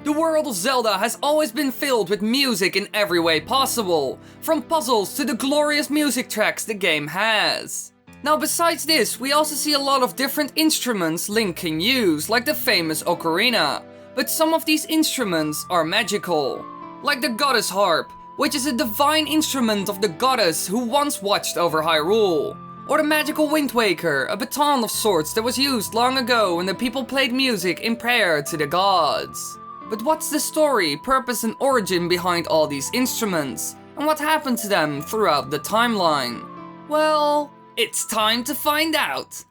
The world of Zelda has always been filled with music in every way possible, from puzzles to the glorious music tracks the game has. Now besides this, we also see a lot of different instruments Link can use, like the famous ocarina, but some of these instruments are magical. Like the goddess harp, which is a divine instrument of the goddess who once watched over Hyrule. Or the magical Wind Waker, a baton of sorts that was used long ago when the people played music in prayer to the gods. But what's the story, purpose and origin behind all these instruments? And what happened to them throughout the timeline? Well, it's time to find out!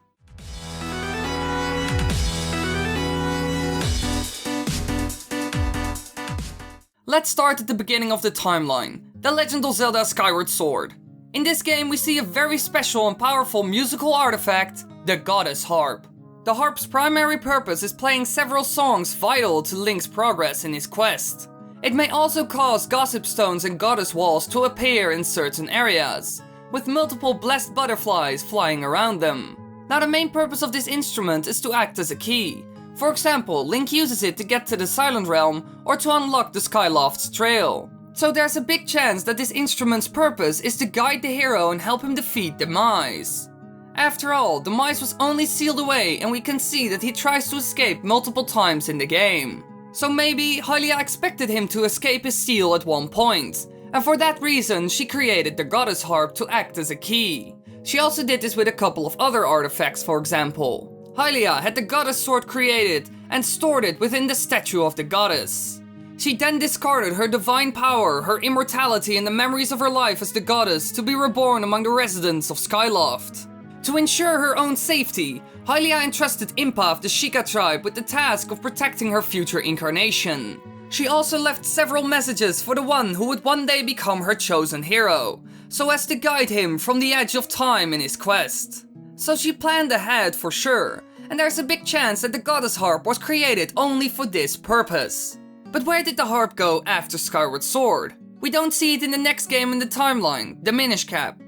Let's start at the beginning of the timeline, The Legend of Zelda Skyward Sword. In this game we see a very special and powerful musical artifact, the goddess harp. The harp's primary purpose is playing several songs vital to Link's progress in his quest. It may also cause gossip stones and goddess walls to appear in certain areas, with multiple blessed butterflies flying around them. Now the main purpose of this instrument is to act as a key. For example, Link uses it to get to the Silent Realm or to unlock the Skyloft's trail. So there's a big chance that this instrument's purpose is to guide the hero and help him defeat the mice. After all, the mice was only sealed away and we can see that he tries to escape multiple times in the game. So maybe Hylia expected him to escape his seal at one point, and for that reason she created the goddess harp to act as a key. She also did this with a couple of other artifacts, for example. Hylia had the goddess sword created and stored it within the statue of the goddess. She then discarded her divine power, her immortality and the memories of her life as the goddess to be reborn among the residents of Skyloft. To ensure her own safety, Hylia entrusted Impa of the Sheikah tribe with the task of protecting her future incarnation. She also left several messages for the one who would one day become her chosen hero, so as to guide him from the edge of time in his quest. So she planned ahead for sure, and there's a big chance that the goddess harp was created only for this purpose. But where did the harp go after Skyward Sword? We don't see it in the next game in the timeline, the Minish Cap.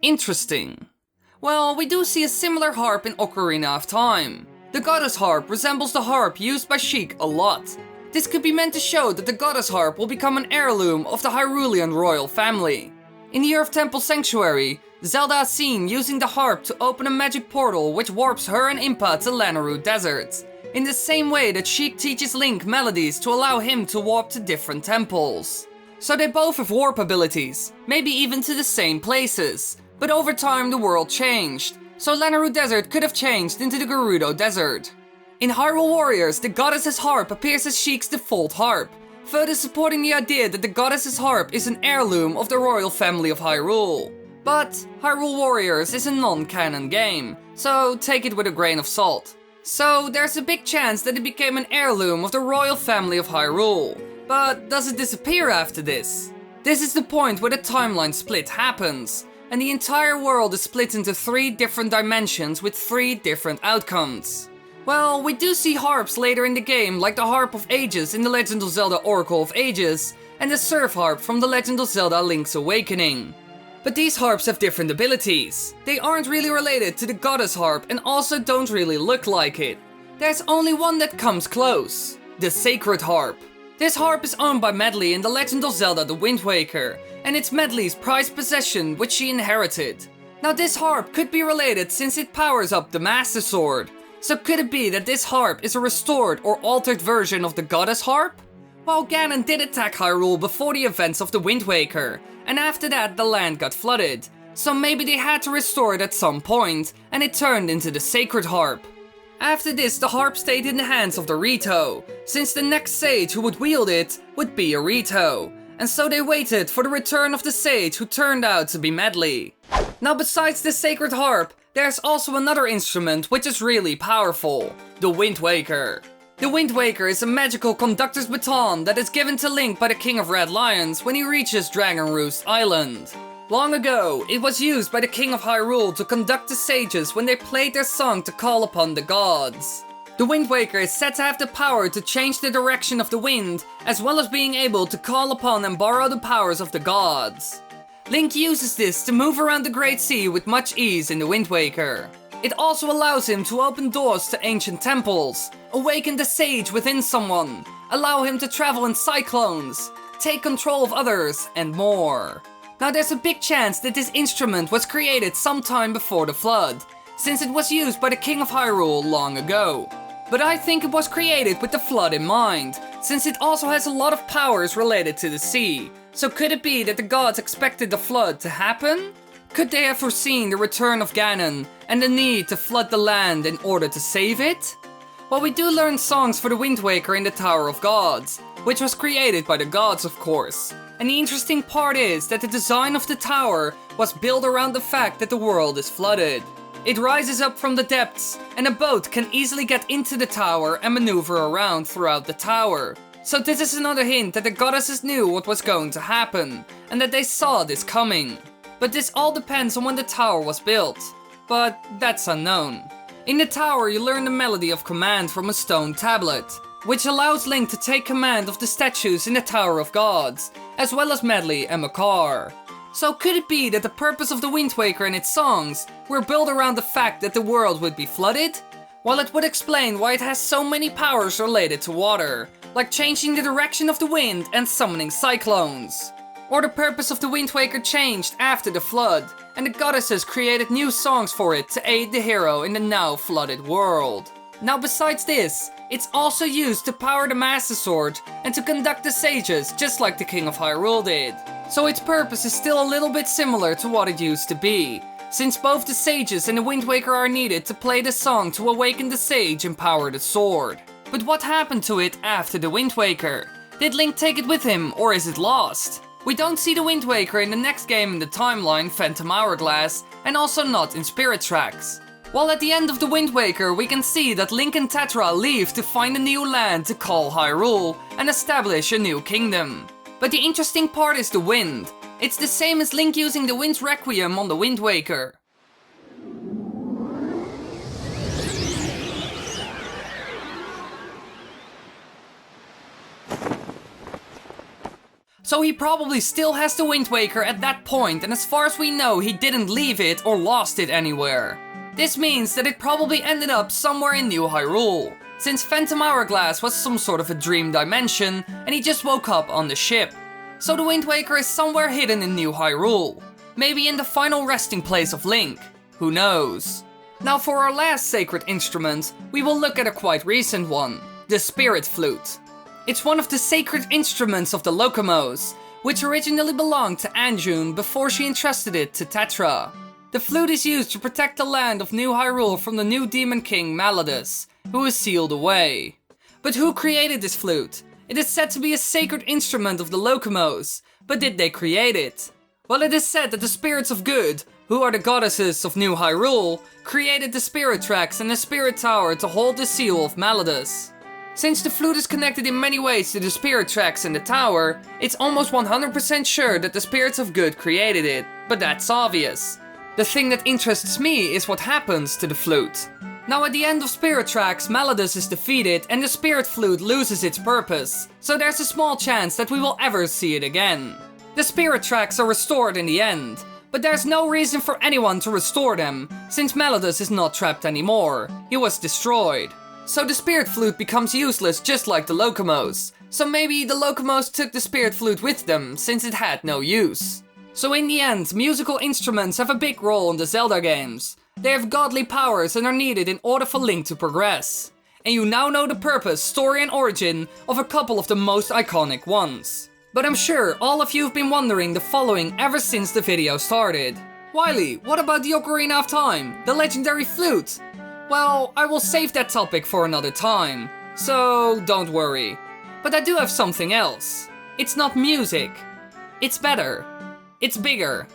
Interesting. Well, we do see a similar harp in Ocarina of Time. The goddess harp resembles the harp used by Sheik a lot. This could be meant to show that the goddess harp will become an heirloom of the Hyrulean royal family. In the Earth Temple Sanctuary, Zelda is seen using the harp to open a magic portal which warps her and Impa to Lanayru Desert, in the same way that Sheik teaches Link melodies to allow him to warp to different temples. So they both have warp abilities, maybe even to the same places. But over time the world changed, so Lanayru Desert could have changed into the Gerudo Desert. In Hyrule Warriors, the goddess's harp appears as Sheik's default harp, further supporting the idea that the goddess's harp is an heirloom of the royal family of Hyrule. But Hyrule Warriors is a non-canon game, so take it with a grain of salt. So there's a big chance that it became an heirloom of the royal family of Hyrule. But does it disappear after this? This is the point where the timeline split happens, and the entire world is split into 3 different dimensions with 3 different outcomes. Well, we do see harps later in the game, like the Harp of Ages in The Legend of Zelda Oracle of Ages, and the Surf Harp from The Legend of Zelda Link's Awakening. But these harps have different abilities. They aren't really related to the goddess harp and also don't really look like it. There's only one that comes close, the Sacred Harp. This harp is owned by Medli in The Legend of Zelda The Wind Waker, and it's Medli's prized possession which she inherited. Now this harp could be related since it powers up the Master Sword. So could it be that this harp is a restored or altered version of the goddess harp? Well, Ganon did attack Hyrule before the events of The Wind Waker, and after that the land got flooded. So maybe they had to restore it at some point, and it turned into the Sacred Harp. After this, the harp stayed in the hands of the Rito, since the next sage who would wield it would be a Rito. And so they waited for the return of the sage who turned out to be Medli. Now besides the Sacred Harp, there's also another instrument which is really powerful, the Wind Waker. The Wind Waker is a magical conductor's baton that is given to Link by the King of Red Lions when he reaches Dragon Roost Island. Long ago, it was used by the King of Hyrule to conduct the sages when they played their song to call upon the gods. The Wind Waker is said to have the power to change the direction of the wind, as well as being able to call upon and borrow the powers of the gods. Link uses this to move around the Great Sea with much ease in the Wind Waker. It also allows him to open doors to ancient temples, awaken the sage within someone, allow him to travel in cyclones, take control of others, and more. Now there's a big chance that this instrument was created sometime before the flood, since it was used by the King of Hyrule long ago. But I think it was created with the flood in mind, since it also has a lot of powers related to the sea. So could it be that the gods expected the flood to happen? Could they have foreseen the return of Ganon and the need to flood the land in order to save it? Well, we do learn songs for the Wind Waker in the Tower of Gods, which was created by the gods, of course. And the interesting part is that the design of the tower was built around the fact that the world is flooded. It rises up from the depths, and a boat can easily get into the tower and maneuver around throughout the tower. So this is another hint that the goddesses knew what was going to happen, and that they saw this coming. But this all depends on when the tower was built. But that's unknown. In the tower you learn the melody of command from a stone tablet, which allows Link to take command of the statues in the Tower of Gods, as well as Medley and Makar. So could it be that the purpose of the Wind Waker and its songs were built around the fact that the world would be flooded? Well, it would explain why it has so many powers related to water, like changing the direction of the wind and summoning cyclones. Or the purpose of the Wind Waker changed after the flood, and the goddesses created new songs for it to aid the hero in the now flooded world. Now besides this, it's also used to power the Master Sword and to conduct the sages, just like the King of Hyrule did. So its purpose is still a little bit similar to what it used to be, since both the sages and the Wind Waker are needed to play the song to awaken the sage and power the sword. But what happened to it after the Wind Waker? Did Link take it with him, or is it lost? We don't see the Wind Waker in the next game in the timeline, Phantom Hourglass, and also not in Spirit Tracks. While at the end of the Wind Waker we can see that Link and Tetra leave to find a new land to call Hyrule and establish a new kingdom. But the interesting part is the wind. It's the same as Link using the Wind's Requiem on the Wind Waker. So he probably still has the Wind Waker at that point, and as far as we know he didn't leave it or lost it anywhere. This means that it probably ended up somewhere in New Hyrule, since Phantom Hourglass was some sort of a dream dimension and he just woke up on the ship. So the Wind Waker is somewhere hidden in New Hyrule, maybe in the final resting place of Link, who knows. Now for our last sacred instrument, we will look at a quite recent one, the Spirit Flute. It's one of the sacred instruments of the Locomos, which originally belonged to Anjun before she entrusted it to Tetra. The flute is used to protect the land of New Hyrule from the new Demon King Malladus, who is sealed away. But who created this flute? It is said to be a sacred instrument of the Locomos, but did they create it? Well, it is said that the spirits of good, who are the goddesses of New Hyrule, created the Spirit Tracks and the Spirit Tower to hold the seal of Malladus. Since the flute is connected in many ways to the Spirit Tracks and the tower, it's almost 100% sure that the spirits of good created it, but that's obvious. The thing that interests me is what happens to the flute. Now at the end of Spirit Tracks, Malladus is defeated and the Spirit Flute loses its purpose, so there's a small chance that we will ever see it again. The Spirit Tracks are restored in the end, but there's no reason for anyone to restore them, since Malladus is not trapped anymore, he was destroyed. So the Spirit Flute becomes useless just like the Locomos. So maybe the Locomos took the Spirit Flute with them, since it had no use. So in the end, musical instruments have a big role in the Zelda games. They have godly powers and are needed in order for Link to progress. And you now know the purpose, story and origin of a couple of the most iconic ones. But I'm sure all of you have been wondering the following ever since the video started. Wily, what about the Ocarina of Time, the legendary flute? Well, I will save that topic for another time, so don't worry. But I do have something else. It's not music. It's better. It's bigger.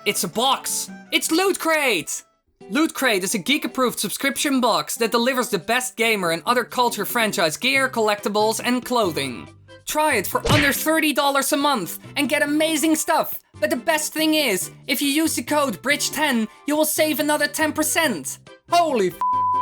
It's a box. It's Loot Crate! Loot Crate is a geek-approved subscription box that delivers the best gamer and other culture franchise gear, collectibles, and clothing. Try it for under $30 a month and get amazing stuff. But the best thing is, if you use the code BRIDGE10, you will save another 10%. Holy f***.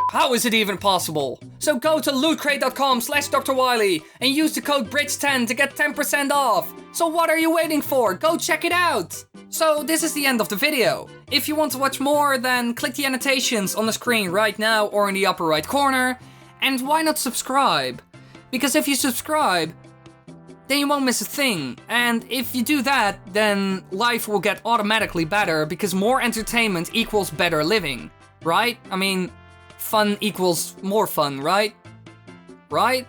How is it even possible? So go to lootcrate.com/Dr.Wily and use the code BRIDGE10 to get 10% off. So what are you waiting for? Go check it out. So this is the end of the video. If you want to watch more, then click the annotations on the screen right now or in the upper right corner. And why not subscribe? Because if you subscribe, then you won't miss a thing. And if you do that, then life will get automatically better because more entertainment equals better living, right? I mean, fun equals more fun, right? Right?